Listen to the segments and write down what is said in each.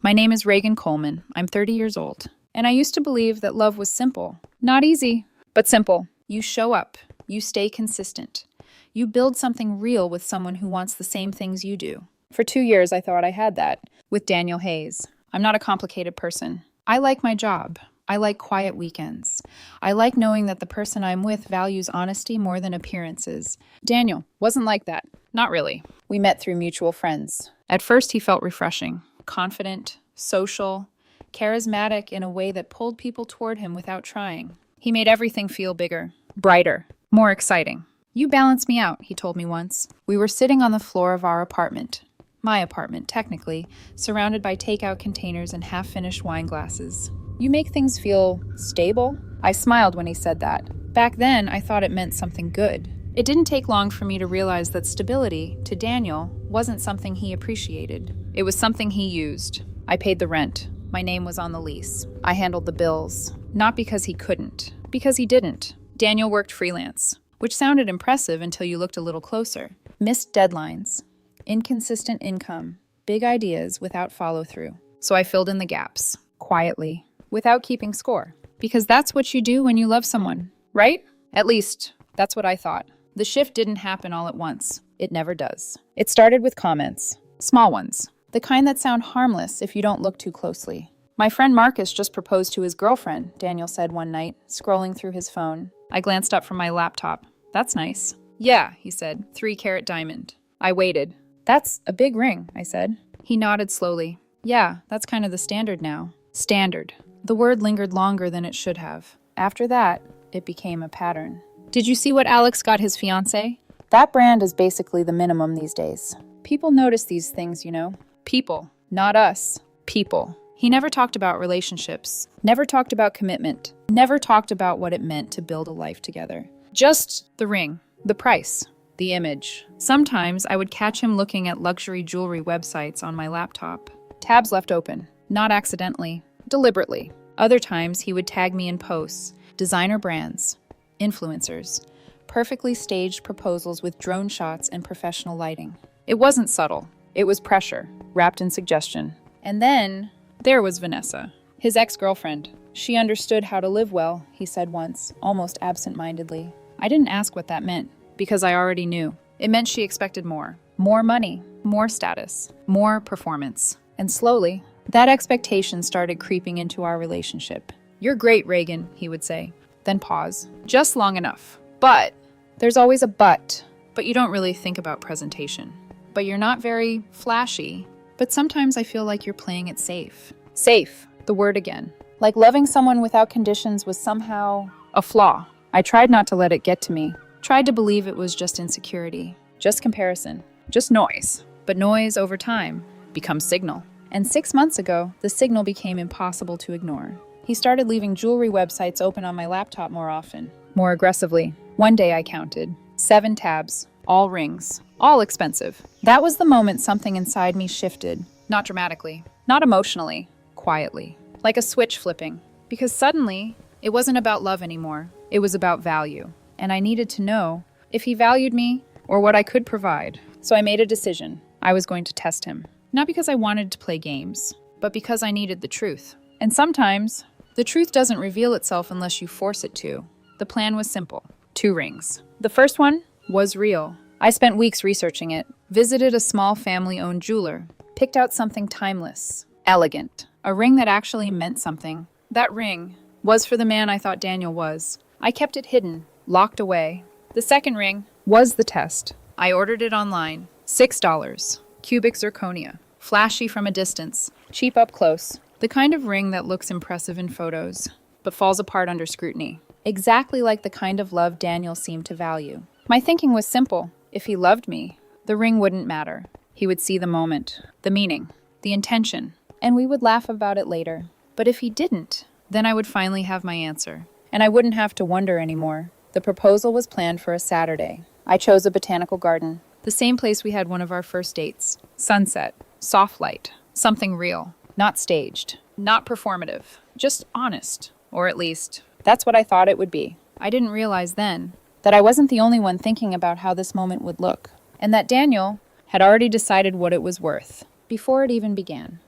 My name is Reagan Coleman. I'm 30 years old. And I used to believe that love was simple. Not easy, but simple. You show up. You stay consistent. You build something real with someone who wants the same things you do. For 2 years, I thought I had that with Daniel Hayes. I'm not a complicated person. I like my job. I like quiet weekends. I like knowing that the person I'm with values honesty more than appearances. Daniel wasn't like that. Not really. We met through mutual friends. At first, he felt refreshing, confident, social, charismatic in a way that pulled people toward him without trying. He made everything feel bigger, brighter, more exciting. You balance me out, he told me once. We were sitting on the floor of our apartment. My apartment, technically, surrounded by takeout containers and half-finished wine glasses. You make things feel stable? I smiled when he said that. Back then, I thought it meant something good. It didn't take long for me to realize that stability, to Daniel, wasn't something he appreciated. It was something he used. I paid the rent. My name was on the lease. I handled the bills. Not because he couldn't, because he didn't. Daniel worked freelance, which sounded impressive until you looked a little closer. Missed deadlines, inconsistent income, big ideas without follow-through. So I filled in the gaps, quietly, without keeping score. Because that's what you do when you love someone, right? At least, that's what I thought. The shift didn't happen all at once. It never does. It started with comments. Small ones. The kind that sound harmless if you don't look too closely. My friend Marcus just proposed to his girlfriend, Daniel said one night, scrolling through his phone. I glanced up from my laptop. That's nice. Yeah, he said, 3-carat diamond. I waited. That's a big ring, I said. He nodded slowly. Yeah, that's kind of the standard now. Standard. The word lingered longer than it should have. After that, it became a pattern. Did you see what Alex got his fiancée? That brand is basically the minimum these days. People notice these things, you know. People, not us. People. He never talked about relationships, never talked about commitment, never talked about what it meant to build a life together. Just the ring, the price, the image. Sometimes I would catch him looking at luxury jewelry websites on my laptop. Tabs left open, not accidentally, deliberately. Other times he would tag me in posts, designer brands, influencers, perfectly staged proposals with drone shots and professional lighting. It wasn't subtle. It was pressure, wrapped in suggestion. And then there was Vanessa, his ex-girlfriend. She understood how to live well, he said once, almost absent-mindedly. I didn't ask what that meant, because I already knew. It meant she expected more. More money, more status, more performance. And slowly, that expectation started creeping into our relationship. You're great, Reagan, he would say. Then pause. Just long enough. But, there's always a but. But you don't really think about presentation. But you're not very flashy. But sometimes I feel like you're playing it safe. Safe, the word again. Like loving someone without conditions was somehow a flaw. I tried not to let it get to me. Tried to believe it was just insecurity. Just comparison. Just noise. But noise over time becomes signal. And 6 months ago, the signal became impossible to ignore. He started leaving jewelry websites open on my laptop more often. More aggressively. One day I counted. 7 tabs. All rings. All expensive. That was the moment something inside me shifted. Not dramatically. Not emotionally. Quietly. Like a switch flipping. Because suddenly, it wasn't about love anymore. It was about value. And I needed to know if he valued me or what I could provide. So I made a decision. I was going to test him. Not because I wanted to play games, but because I needed the truth. And sometimes, the truth doesn't reveal itself unless you force it to. The plan was simple. 2 rings. The first one was real. I spent weeks researching it, visited a small family-owned jeweler, picked out something timeless, elegant, a ring that actually meant something. That ring was for the man I thought Daniel was. I kept it hidden, locked away. The second ring was the test. I ordered it online. $6. Cubic zirconia. Flashy from a distance. Cheap up close. The kind of ring that looks impressive in photos, but falls apart under scrutiny. Exactly like the kind of love Daniel seemed to value. My thinking was simple. If he loved me, the ring wouldn't matter. He would see the moment, the meaning, the intention, and we would laugh about it later. But if he didn't, then I would finally have my answer. And I wouldn't have to wonder anymore. The proposal was planned for a Saturday. I chose a botanical garden, the same place we had one of our first dates. Sunset, soft light, something real, not staged, not performative, just honest, or at least, that's what I thought it would be. I didn't realize then that I wasn't the only one thinking about how this moment would look, and that Daniel had already decided what it was worth before it even began.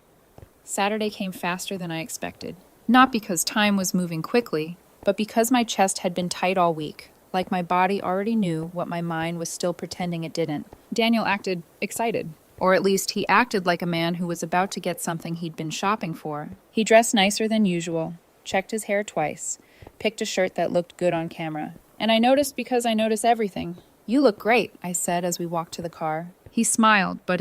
Saturday came faster than I expected. Not because time was moving quickly, but because my chest had been tight all week, like my body already knew what my mind was still pretending it didn't. Daniel acted excited. Or at least he acted like a man who was about to get something he'd been shopping for. He dressed nicer than usual, checked his hair twice, picked a shirt that looked good on camera. And I noticed because I notice everything. "You look great," I said as we walked to the car. He smiled, but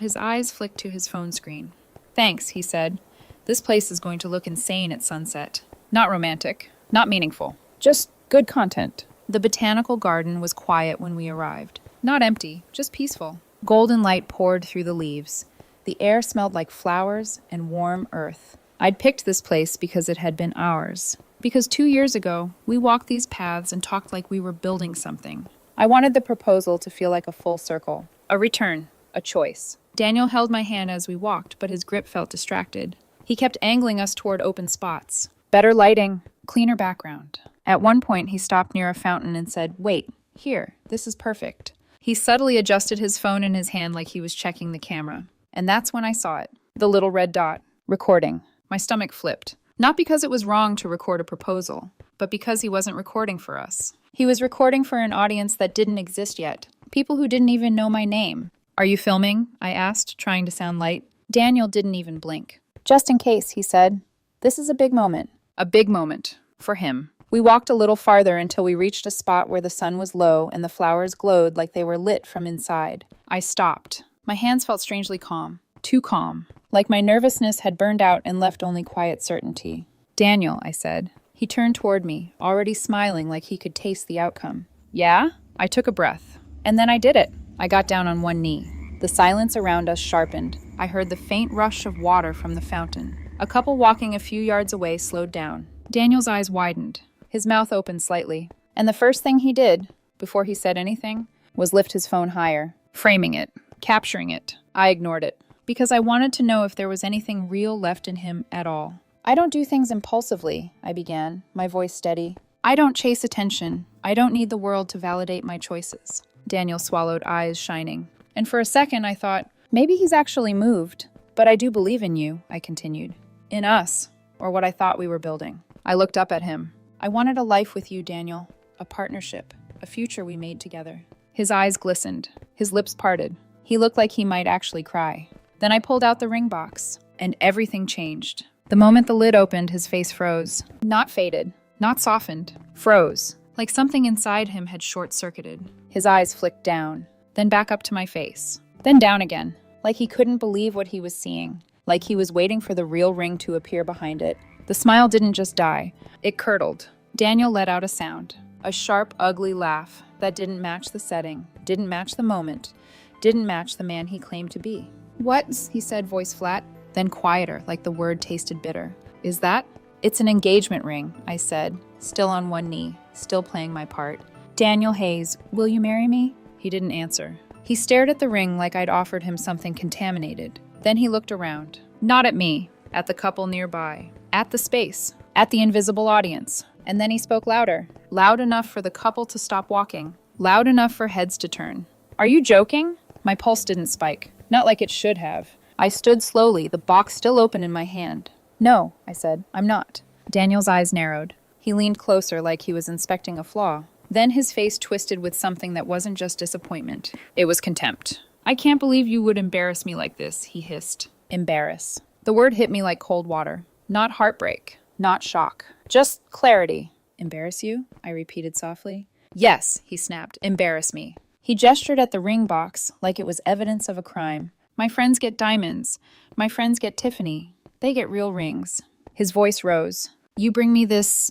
his eyes flicked to his phone screen. "Thanks," he said. "This place is going to look insane at sunset. Not romantic, not meaningful, just good content." The botanical garden was quiet when we arrived. Not empty, just peaceful. Golden light poured through the leaves. The air smelled like flowers and warm earth. I'd picked this place because it had been ours. Because 2 years ago, we walked these paths and talked like we were building something. I wanted the proposal to feel like a full circle. A return. A choice. Daniel held my hand as we walked, but his grip felt distracted. He kept angling us toward open spots. Better lighting. Cleaner background. At one point, he stopped near a fountain and said, "Wait, here, this is perfect." He subtly adjusted his phone in his hand like he was checking the camera. And that's when I saw it. The little red dot. Recording. My stomach flipped. Not because it was wrong to record a proposal, but because he wasn't recording for us. He was recording for an audience that didn't exist yet. People who didn't even know my name. "Are you filming?" I asked, trying to sound light. Daniel didn't even blink. "Just in case," he said. "This is a big moment." A big moment. For him. We walked a little farther until we reached a spot where the sun was low and the flowers glowed like they were lit from inside. I stopped. My hands felt strangely calm. Too calm. Like my nervousness had burned out and left only quiet certainty. "Daniel," I said. He turned toward me, already smiling like he could taste the outcome. "Yeah?" I took a breath. And then I did it. I got down on one knee. The silence around us sharpened. I heard the faint rush of water from the fountain. A couple walking a few yards away slowed down. Daniel's eyes widened. His mouth opened slightly. And the first thing he did, before he said anything, was lift his phone higher, framing it, capturing it. I ignored it, because I wanted to know if there was anything real left in him at all. "I don't do things impulsively," I began, my voice steady. "I don't chase attention. I don't need the world to validate my choices." Daniel swallowed, eyes shining. And for a second I thought, maybe he's actually moved. "But I do believe in you," I continued. "In us, or what I thought we were building." I looked up at him. "I wanted a life with you, Daniel. A partnership. A future we made together." His eyes glistened. His lips parted. He looked like he might actually cry. Then I pulled out the ring box, and everything changed. The moment the lid opened, his face froze. Not faded. Not softened. Froze. Like something inside him had short-circuited. His eyes flicked down, then back up to my face. Then down again. Like he couldn't believe what he was seeing. Like he was waiting for the real ring to appear behind it. The smile didn't just die. It curdled. Daniel let out a sound. A sharp, ugly laugh that didn't match the setting, didn't match the moment, didn't match the man he claimed to be. "What?" he said, voice flat, then quieter, like the word tasted bitter. "Is that?" "It's an engagement ring," I said, still on one knee, still playing my part. "Daniel Hayes, will you marry me?" He didn't answer. He stared at the ring like I'd offered him something contaminated. Then he looked around. Not at me, at the couple nearby, at the space, at the invisible audience. And then he spoke louder, loud enough for the couple to stop walking, loud enough for heads to turn. "Are you joking?" My pulse didn't spike, not like it should have. I stood slowly, the box still open in my hand. "No," I said, "I'm not." Daniel's eyes narrowed. He leaned closer like he was inspecting a flaw. Then his face twisted with something that wasn't just disappointment. It was contempt. "I can't believe you would embarrass me like this," he hissed. Embarrass. The word hit me like cold water. Not heartbreak. Not shock. Just clarity. "Embarrass you?" I repeated softly. "Yes," he snapped. "Embarrass me." He gestured at the ring box like it was evidence of a crime. "My friends get diamonds. My friends get Tiffany. They get real rings." His voice rose. "You bring me this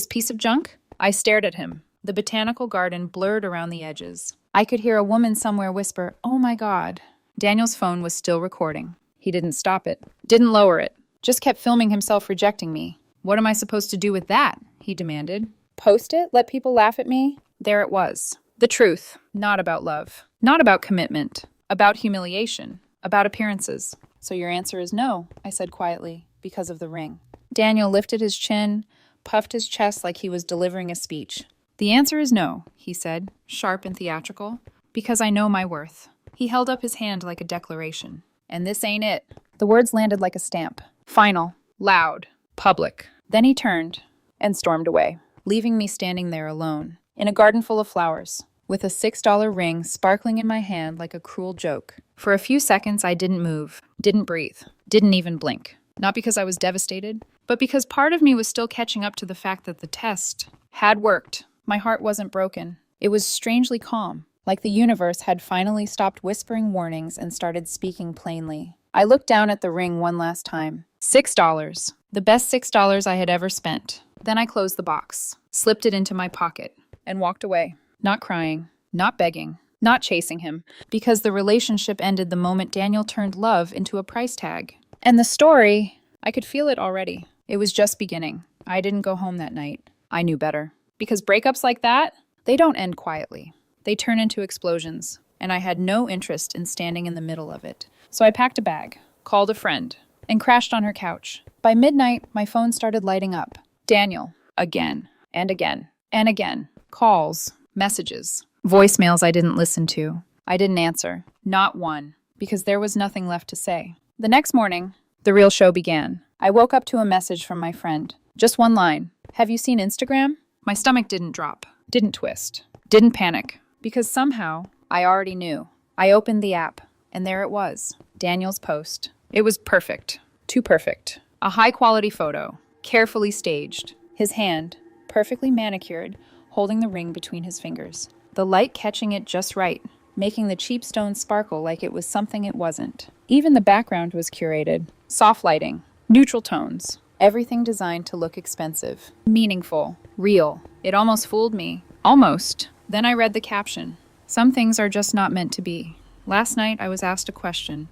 piece of junk?" I stared at him. The botanical garden blurred around the edges. I could hear a woman somewhere whisper, "Oh my God." Daniel's phone was still recording. He didn't stop it. Didn't lower it. Just kept filming himself rejecting me. "What am I supposed to do with that?" he demanded. "Post it? Let people laugh at me?" There it was. The truth. Not about love. Not about commitment. About humiliation. About appearances. "So your answer is no," I said quietly, "because of the ring." Daniel lifted his chin, puffed his chest like he was delivering a speech. "The answer is no," he said, sharp and theatrical, "because I know my worth." He held up his hand like a declaration. And this ain't it. The words landed like a stamp. Final. Loud. Public. Then he turned and stormed away, leaving me standing there alone, in a garden full of flowers, with a $6 ring sparkling in my hand like a cruel joke. For a few seconds, I didn't move, didn't breathe, didn't even blink. Not because I was devastated, but because part of me was still catching up to the fact that the test had worked. My heart wasn't broken. It was strangely calm, like the universe had finally stopped whispering warnings and started speaking plainly. I looked down at the ring one last time. $6. The best $6 I had ever spent. Then I closed the box, slipped it into my pocket, and walked away. Not crying, not begging, not chasing him, because the relationship ended the moment Daniel turned love into a price tag. And the story, I could feel it already. It was just beginning. I didn't go home that night. I knew better. Because breakups like that, they don't end quietly. They turn into explosions, and I had no interest in standing in the middle of it. So I packed a bag, called a friend, and crashed on her couch. By midnight, my phone started lighting up. Daniel, again, and again, and again. Calls, messages, voicemails I didn't listen to. I didn't answer. Not one, because there was nothing left to say. The next morning, the real show began. I woke up to a message from my friend. Just one line. Have you seen Instagram? My stomach didn't drop, didn't twist, didn't panic, because somehow I already knew. I opened the app, and there it was, Daniel's post. It was perfect, too perfect. A high-quality photo, carefully staged. His hand, perfectly manicured, holding the ring between his fingers. The light catching it just right, making the cheap stone sparkle like it was something it wasn't. Even the background was curated. Soft lighting, neutral tones, everything designed to look expensive, meaningful, real. It almost fooled me. Almost. Then I read the caption. Some things are just not meant to be. Last night I was asked a question,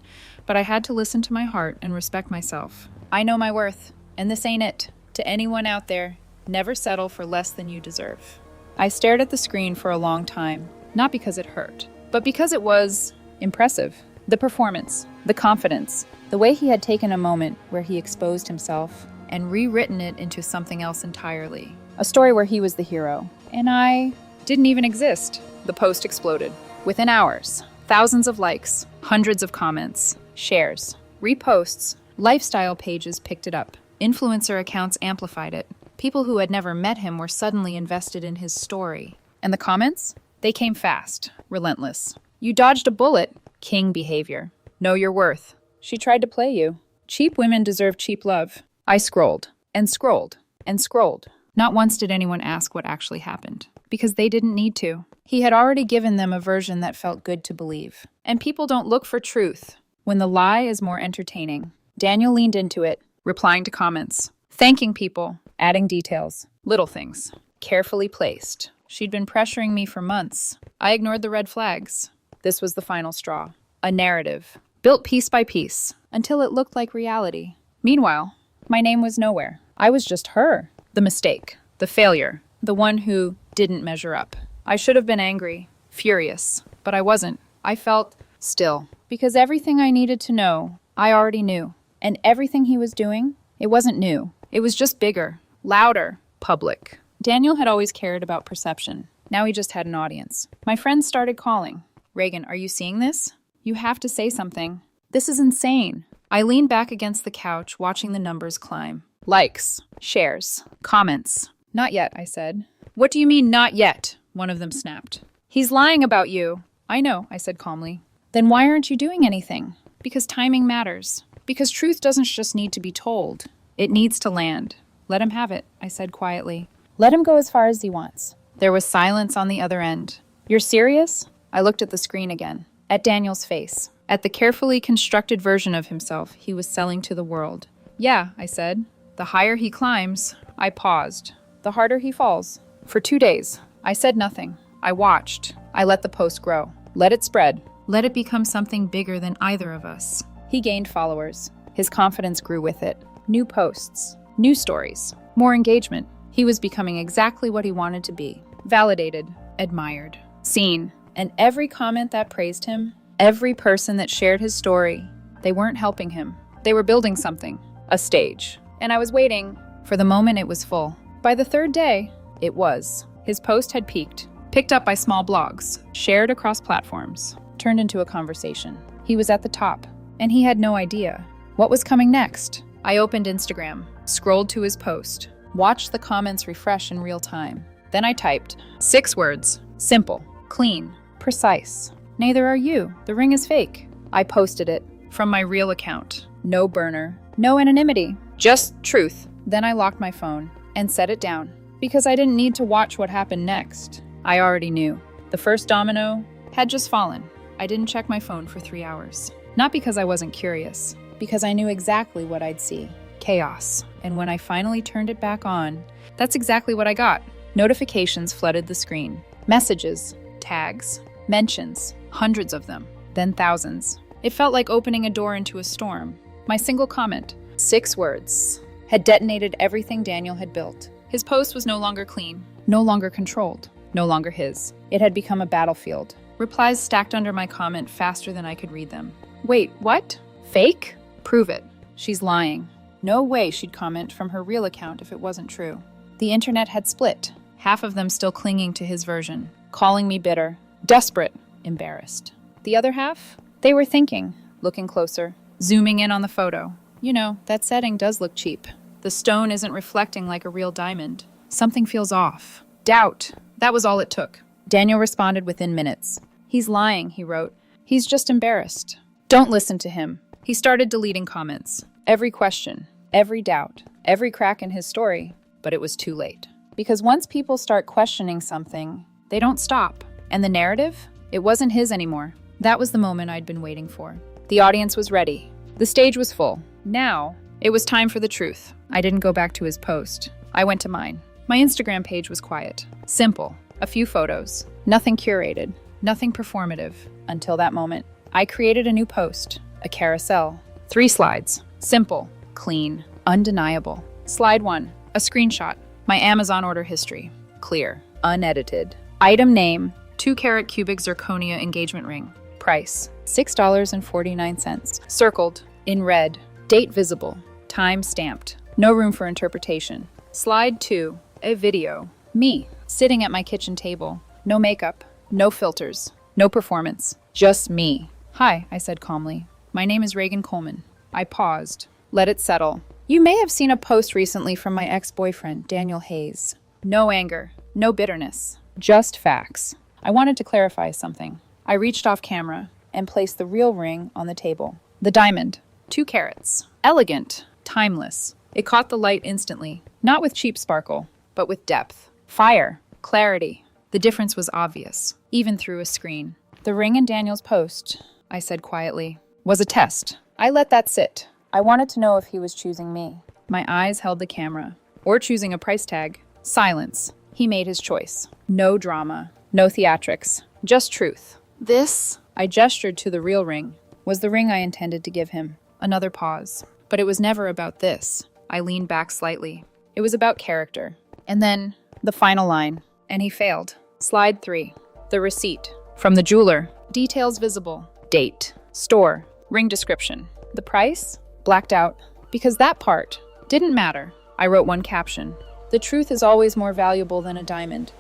but I had to listen to my heart and respect myself. I know my worth, and this ain't it. To anyone out there, never settle for less than you deserve. I stared at the screen for a long time, not because it hurt, but because it was impressive. The performance, the confidence, the way he had taken a moment where he exposed himself and rewritten it into something else entirely. A story where he was the hero, and I didn't even exist. The post exploded. Within hours, thousands of likes, hundreds of comments, shares, reposts, lifestyle pages picked it up. Influencer accounts amplified it. People who had never met him were suddenly invested in his story. And the comments? They came fast, relentless. You dodged a bullet. King behavior. Know your worth. She tried to play you. Cheap women deserve cheap love. I scrolled, and scrolled, and scrolled. Not once did anyone ask what actually happened, because they didn't need to. He had already given them a version that felt good to believe. And people don't look for truth when the lie is more entertaining. Daniel leaned into it, replying to comments, thanking people, adding details, little things, carefully placed. She'd been pressuring me for months. I ignored the red flags. This was the final straw. A narrative, built piece by piece, until it looked like reality. Meanwhile, my name was nowhere. I was just her. The mistake, the failure, the one who didn't measure up. I should have been angry, furious, but I wasn't. I felt still, because everything I needed to know, I already knew. And everything he was doing, it wasn't new. It was just bigger, louder, public. Daniel had always cared about perception. Now he just had an audience. My friends started calling. Reagan, are you seeing this? You have to say something. This is insane. I leaned back against the couch, watching the numbers climb. Likes, shares, comments. Not yet, I said. What do you mean, not yet? One of them snapped. He's lying about you. I know, I said calmly. Then why aren't you doing anything? Because timing matters. Because truth doesn't just need to be told. It needs to land. Let him have it, I said quietly. Let him go as far as he wants. There was silence on the other end. You're serious? I looked at the screen again. At Daniel's face. At the carefully constructed version of himself he was selling to the world. Yeah, I said. The higher he climbs, I paused. The harder he falls. For 2 days, I said nothing. I watched. I let the post grow. Let it spread. Let it become something bigger than either of us. He gained followers. His confidence grew with it. New posts. New stories. More engagement. He was becoming exactly what he wanted to be. Validated. Admired. Seen. And every comment that praised him, every person that shared his story, they weren't helping him. They were building something. A stage. And I was waiting for the moment it was full. By the 3rd day, it was. His post had peaked, picked up by small blogs, shared across platforms, turned into a conversation. He was at the top, And he had no idea. What was coming next? I opened Instagram, scrolled to his post, watched the comments refresh in real time. Then I typed 6 words: simple, clean, precise. Neither are you. The ring is fake. I posted it from my real account. No burner, no anonymity, just truth. Then I locked my phone and set it down because I didn't need to watch what happened next. I already knew. The first domino had just fallen. I didn't check my phone for 3 hours. Not because I wasn't curious, because I knew exactly what I'd see. Chaos. And when I finally turned it back on, that's exactly what I got. Notifications flooded the screen. Messages, tags, mentions, hundreds of them, then thousands. It felt like opening a door into a storm. My single comment, 6 words, had detonated everything Daniel had built. His post was no longer clean, no longer controlled, no longer his. It had become a battlefield. Replies stacked under my comment faster than I could read them. Wait, what? Fake? Prove it. She's lying. No way she'd comment from her real account if it wasn't true. The internet had split, half of them still clinging to his version, calling me bitter, desperate, embarrassed. The other half? They were thinking, looking closer, zooming in on the photo. You know, that setting does look cheap. The stone isn't reflecting like a real diamond. Something feels off. Doubt. That was all it took. Daniel responded within minutes. He's lying, he wrote. He's just embarrassed. Don't listen to him. He started deleting comments. Every question, every doubt, every crack in his story. But it was too late. Because once people start questioning something, they don't stop. And the narrative? It wasn't his anymore. That was the moment I'd been waiting for. The audience was ready. The stage was full. Now, it was time for the truth. I didn't go back to his post. I went to mine. My Instagram page was quiet. Simple. A few photos. Nothing curated. Nothing performative. Until that moment. I created a new post. A carousel. 3 slides. Simple. Clean. Undeniable. Slide 1. A screenshot. My Amazon order history. Clear. Unedited. Item name. 2-carat cubic zirconia engagement ring. Price. $6.49. Circled. In red. Date visible. Time stamped. No room for interpretation. Slide 2. A video. Me. Sitting at my kitchen table. No makeup. No filters. No performance. Just me. Hi, I said calmly. My name is Reagan Coleman. I paused. Let it settle. You may have seen a post recently from my ex-boyfriend, Daniel Hayes. No anger. No bitterness. Just facts. I wanted to clarify something. I reached off camera and placed the real ring on the table. The diamond. 2 carats. Elegant. Timeless. It caught the light instantly. Not with cheap sparkle, but with depth. Fire. Clarity. The difference was obvious, even through a screen. The ring in Daniel's post, I said quietly, was a test. I let that sit. I wanted to know if he was choosing me. My eyes held the camera. Or choosing a price tag. Silence. He made his choice. No drama. No theatrics. Just truth. This, I gestured to the real ring, was the ring I intended to give him. Another pause. But it was never about this. I leaned back slightly. It was about character. And then, the final line. And he failed. Slide 3. The receipt. From the jeweler. Details visible. Date. Store. Ring description. The price? Blacked out. Because that part didn't matter. I wrote one caption. The truth is always more valuable than a diamond.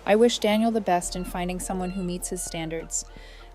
I wish Daniel the best in finding someone who meets his standards.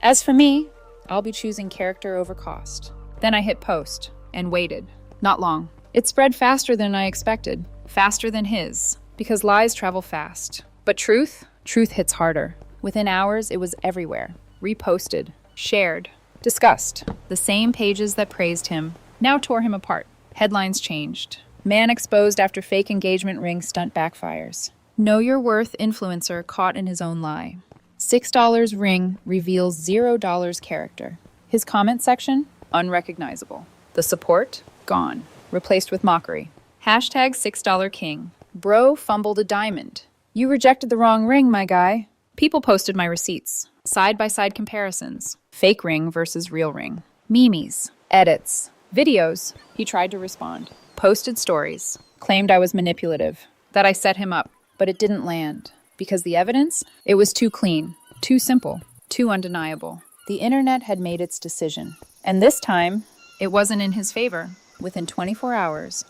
As for me, I'll be choosing character over cost. Then I hit post and waited. Not long. It spread faster than I expected. Faster than his. Because lies travel fast. But truth? Truth hits harder. Within hours, it was everywhere. Reposted. Shared. Discussed. The same pages that praised him now tore him apart. Headlines changed. Man exposed after fake engagement ring stunt backfires. Know your worth influencer caught in his own lie. $6 ring reveals $0 character. His comment section? Unrecognizable. The support? Gone. Replaced with mockery. Hashtag $6 king. Bro fumbled a diamond. You rejected the wrong ring, my guy. People posted my receipts. Side-by-side comparisons. Fake ring versus real ring. Memes. Edits. Videos. He tried to respond. Posted stories. Claimed I was manipulative. That I set him up. But it didn't land. Because the evidence? It was too clean. Too simple. Too undeniable. The internet had made its decision. And this time, it wasn't in his favor. Within 24 hours,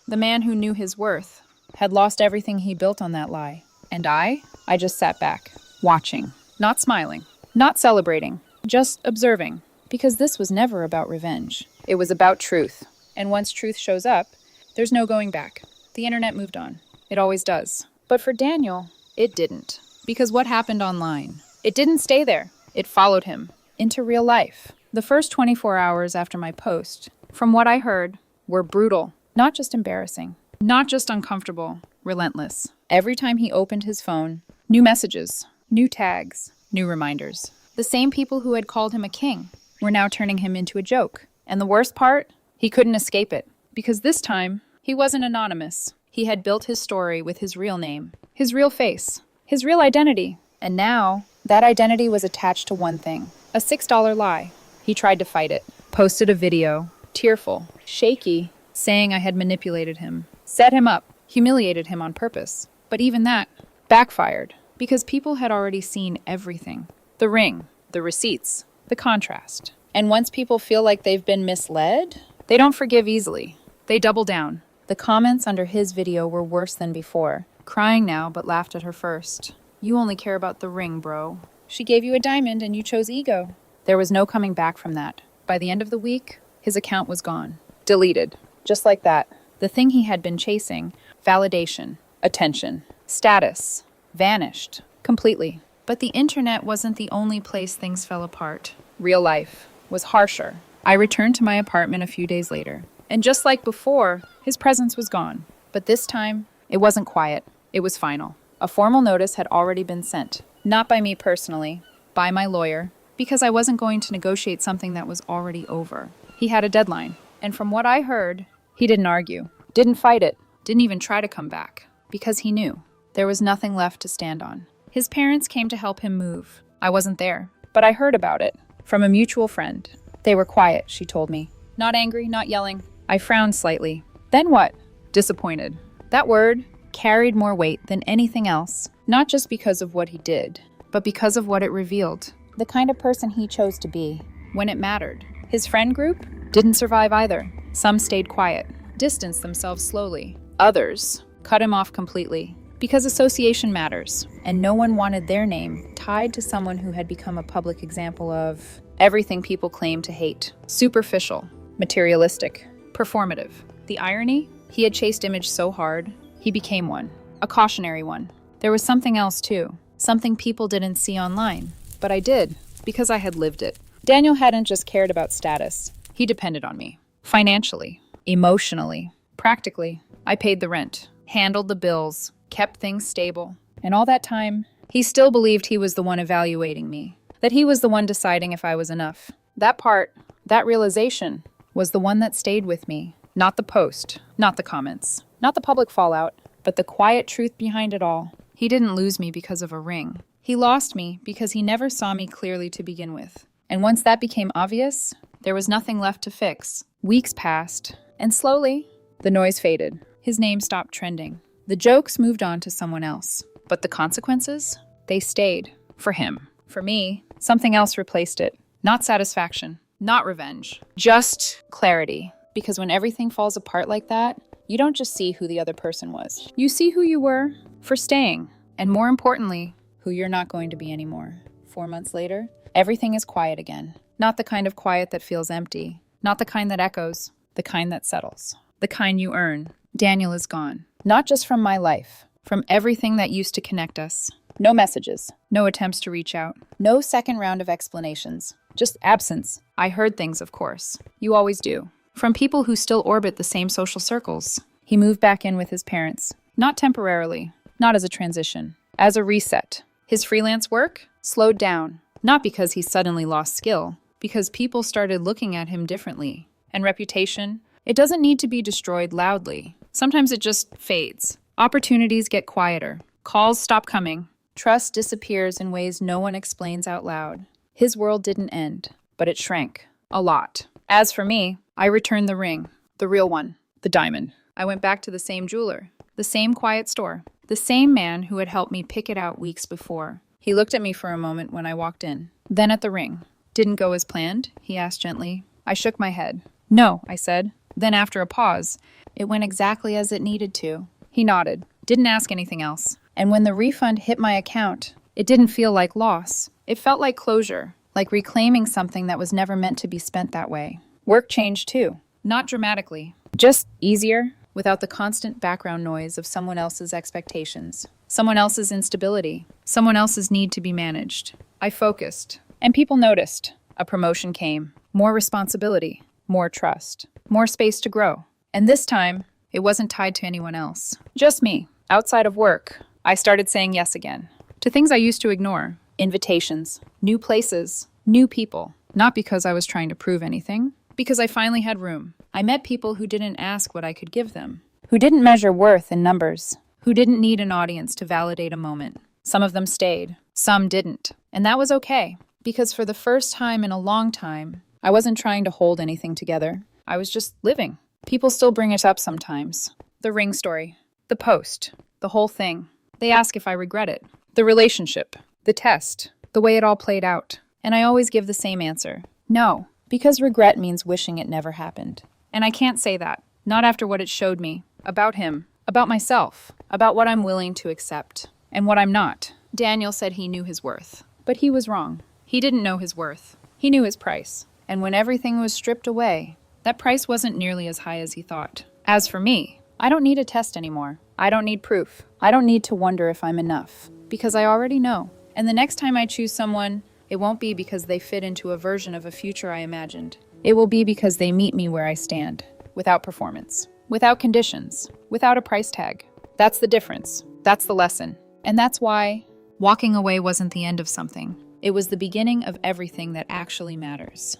the man who knew his worth had lost everything he built on that lie. And I just sat back, watching, not smiling, not celebrating, just observing. Because this was never about revenge. It was about truth. And once truth shows up, there's no going back. The internet moved on. It always does. But for Daniel, it didn't. Because what happened online? It didn't stay there. It followed him into real life. The first 24 hours after my post, from what I heard, were brutal. Not just embarrassing. Not just uncomfortable. Relentless. Every time he opened his phone, new messages, new tags, new reminders. The same people who had called him a king were now turning him into a joke. And the worst part? He couldn't escape it. Because this time, he wasn't anonymous. He had built his story with his real name, his real face, his real identity. And now, that identity was attached to one thing, a $6 lie. He tried to fight it, posted a video, tearful, shaky, saying I had manipulated him, set him up, humiliated him on purpose. But even that backfired, because people had already seen everything. The ring, the receipts, the contrast. And once people feel like they've been misled, they don't forgive easily. They double down. The comments under his video were worse than before. Crying now, but laughed at her first. You only care about the ring, bro. She gave you a diamond and you chose ego. There was no coming back from that. By the end of the week, his account was gone. Deleted. Just like that. The thing he had been chasing, validation, attention, status, vanished. Completely. But the internet wasn't the only place things fell apart. Real life was harsher. I returned to my apartment a few days later. And just like before, his presence was gone. But this time, it wasn't quiet. It was final. A formal notice had already been sent. Not by me personally, by my lawyer, because I wasn't going to negotiate something that was already over. He had a deadline. And from what I heard, he didn't argue, didn't fight it, didn't even try to come back, because he knew there was nothing left to stand on. His parents came to help him move. I wasn't there, but I heard about it from a mutual friend. They were quiet, she told me. Not angry, not yelling. I frowned slightly. Then what? Disappointed. That word carried more weight than anything else, not just because of what he did, but because of what it revealed. The kind of person he chose to be when it mattered. His friend group didn't survive either. Some stayed quiet, distanced themselves slowly. Others cut him off completely, because association matters, and no one wanted their name tied to someone who had become a public example of everything people claim to hate. Superficial, materialistic, performative. The irony? He had chased image so hard, he became one. A cautionary one. There was something else too. Something people didn't see online. But I did, because I had lived it. Daniel hadn't just cared about status. He depended on me. Financially, emotionally, practically. I paid the rent, handled the bills, kept things stable. And all that time, he still believed he was the one evaluating me. That he was the one deciding if I was enough. That part, that realization, was the one that stayed with me. Not the post, not the comments, not the public fallout, but the quiet truth behind it all. He didn't lose me because of a ring. He lost me because he never saw me clearly to begin with. And once that became obvious, there was nothing left to fix. Weeks passed, and slowly, the noise faded. His name stopped trending. The jokes moved on to someone else. But the consequences? They stayed. For him. For me, something else replaced it. Not satisfaction. Not revenge. Just clarity. Because when everything falls apart like that, you don't just see who the other person was. You see who you were for staying. And more importantly, who you're not going to be anymore. 4 months later, everything is quiet again. Not the kind of quiet that feels empty. Not the kind that echoes. The kind that settles. The kind you earn. Daniel is gone. Not just from my life. From everything that used to connect us. No messages. No attempts to reach out. No second round of explanations. Just absence. I heard things, of course. You always do. From people who still orbit the same social circles. He moved back in with his parents. Not temporarily. Not as a transition. As a reset. His freelance work slowed down. Not because he suddenly lost skill. Because people started looking at him differently. And reputation? It doesn't need to be destroyed loudly. Sometimes it just fades. Opportunities get quieter. Calls stop coming. Trust disappears in ways no one explains out loud. His world didn't end, but it shrank. A lot. As for me, I returned the ring. The real one. The diamond. I went back to the same jeweler. The same quiet store. The same man who had helped me pick it out weeks before. He looked at me for a moment when I walked in. Then at the ring. Didn't go as planned? He asked gently. I shook my head. No, I said. Then after a pause, it went exactly as it needed to. He nodded. Didn't ask anything else. And when the refund hit my account, it didn't feel like loss. It felt like closure. like reclaiming something that was never meant to be spent that way. Work changed too. Not dramatically, just easier, without the constant background noise of someone else's expectations, someone else's instability, someone else's need to be managed. I focused, and people noticed. A promotion came, more responsibility, more trust, more space to grow. And this time, it wasn't tied to anyone else. Just me. Outside of work, I started saying yes again. To things I used to ignore. Invitations, new places, new people. Not because I was trying to prove anything, because I finally had room. I met people who didn't ask what I could give them, who didn't measure worth in numbers, who didn't need an audience to validate a moment. Some of them stayed, some didn't. And that was okay, because for the first time in a long time, I wasn't trying to hold anything together. I was just living. People still bring it up sometimes. The ring story, the post, the whole thing. They ask if I regret it. The relationship, the test, the way it all played out. And I always give the same answer. No, because regret means wishing it never happened. And I can't say that, not after what it showed me, about him, about myself, about what I'm willing to accept, and what I'm not. Daniel said he knew his worth, but he was wrong. He didn't know his worth. He knew his price. And when everything was stripped away, that price wasn't nearly as high as he thought. As for me, I don't need a test anymore. I don't need proof. I don't need to wonder if I'm enough, because I already know. And the next time I choose someone, it won't be because they fit into a version of a future I imagined. It will be because they meet me where I stand, without performance, without conditions, without a price tag. That's the difference. That's the lesson. And that's why walking away wasn't the end of something. It was the beginning of everything that actually matters.